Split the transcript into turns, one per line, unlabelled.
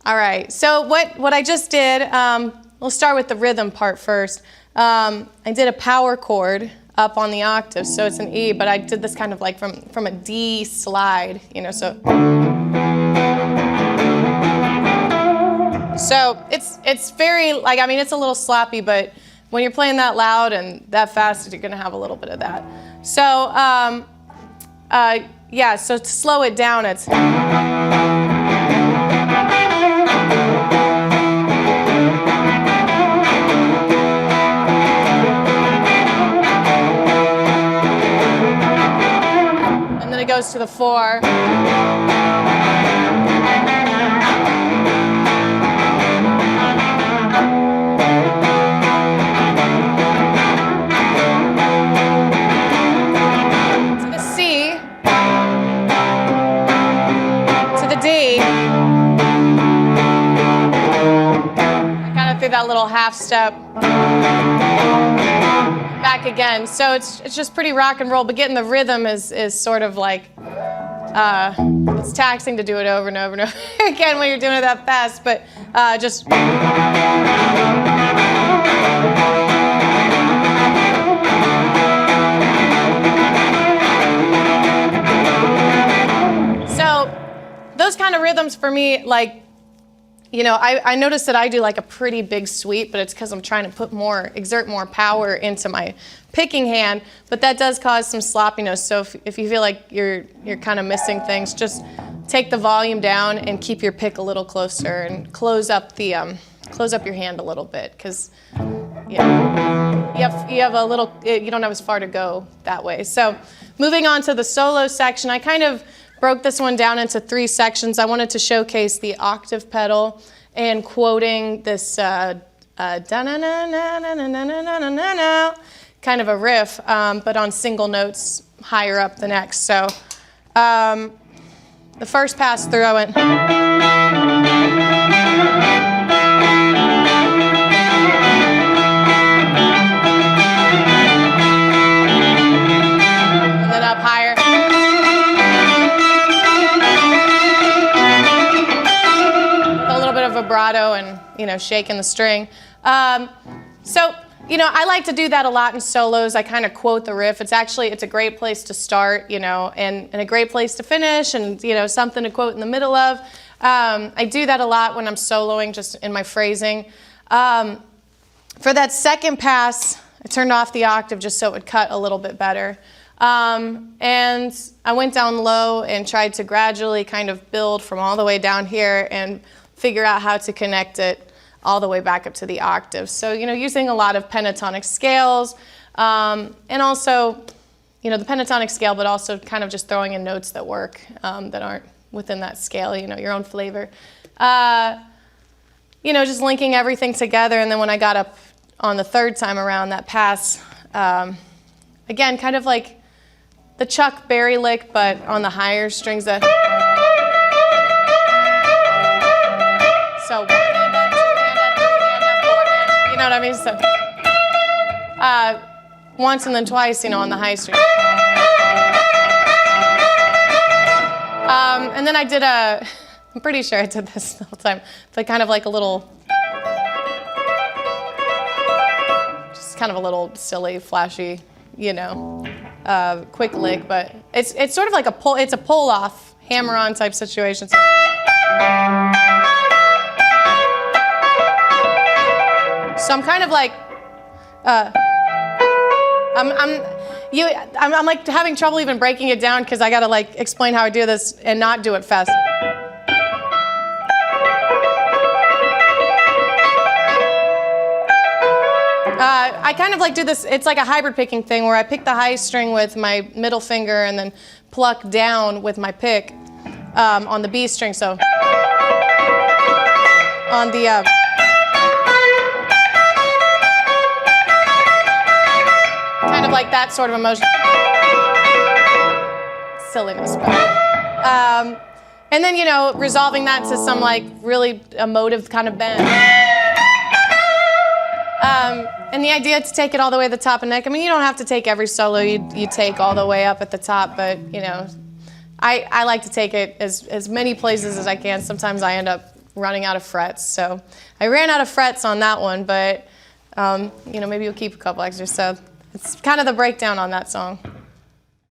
All right, so what I just did, we'll start with the rhythm part first. I did a power chord up on the octave, so it's an E, but I did this kind of like from a D slide, you know, so it's very, like, I mean, it's a little sloppy, but when you're playing that loud and that fast, you're gonna have a little bit of that. So, yeah, so to slow it down, it's and then it goes to the 4. That little half step back again. So it's just pretty rock and roll, but getting the rhythm is sort of like, it's taxing to do it over and over and over again when you're doing it that fast, but just. So those kind of rhythms for me, like, you know, I noticed that I do like a pretty big sweep, but it's because I'm trying to exert more power into my picking hand, but that does cause some sloppiness. So if you feel like you're kind of missing things, just take the volume down and keep your pick a little closer and close up your hand a little bit, because yeah, you have a little, you don't have as far to go that way. So moving on to the solo section, I kind of broke this one down into 3 sections. I wanted to showcase the octave pedal and quoting this kind of a riff, but on single notes higher up the next. So the first pass through, I went. And then up higher. Vibrato and, you know, shaking the string. So, you know, I like to do that a lot in solos. I kind of quote the riff. It's a great place to start, you know, and a great place to finish, and, you know, something to quote in the middle of. I do that a lot when I'm soloing, just in my phrasing. For that second pass, I turned off the octave just so it would cut a little bit better. And I went down low and tried to gradually kind of build from all the way down here and figure out how to connect it all the way back up to the octave. So, you know, using a lot of pentatonic scales, and also, you know, the pentatonic scale, but also kind of just throwing in notes that work, that aren't within that scale, you know, your own flavor. You know, just linking everything together, and then when I got up on the third time around, that pass, again, kind of like the Chuck Berry lick, but on the higher strings that. So 1 hand up, 2 hand up, 3 hand up, 4 hand up, you know what I mean? So once and then twice, you know, on the high string. And then I did I'm pretty sure I did this the whole time, but kind of like a little, just kind of a little silly, flashy, you know, quick lick, but it's sort of like it's a pull-off, hammer-on type situation. So, so I'm kind of like, I'm like having trouble even breaking it down because I gotta like explain how I do this and not do it fast. I kind of like do this, it's like a hybrid picking thing where I pick the high string with my middle finger and then pluck down with my pick on the B string. So on the kind of like that sort of emotion. Silliness. And then, you know, resolving that to some like really emotive kind of bend. And the idea to take it all the way to the top and neck. I mean, you don't have to take every solo you take all the way up at the top, but, you know, I like to take it as many places as I can. Sometimes I end up running out of frets. So I ran out of frets on that one, but maybe you'll keep a couple extras. So it's kind of the breakdown on that song.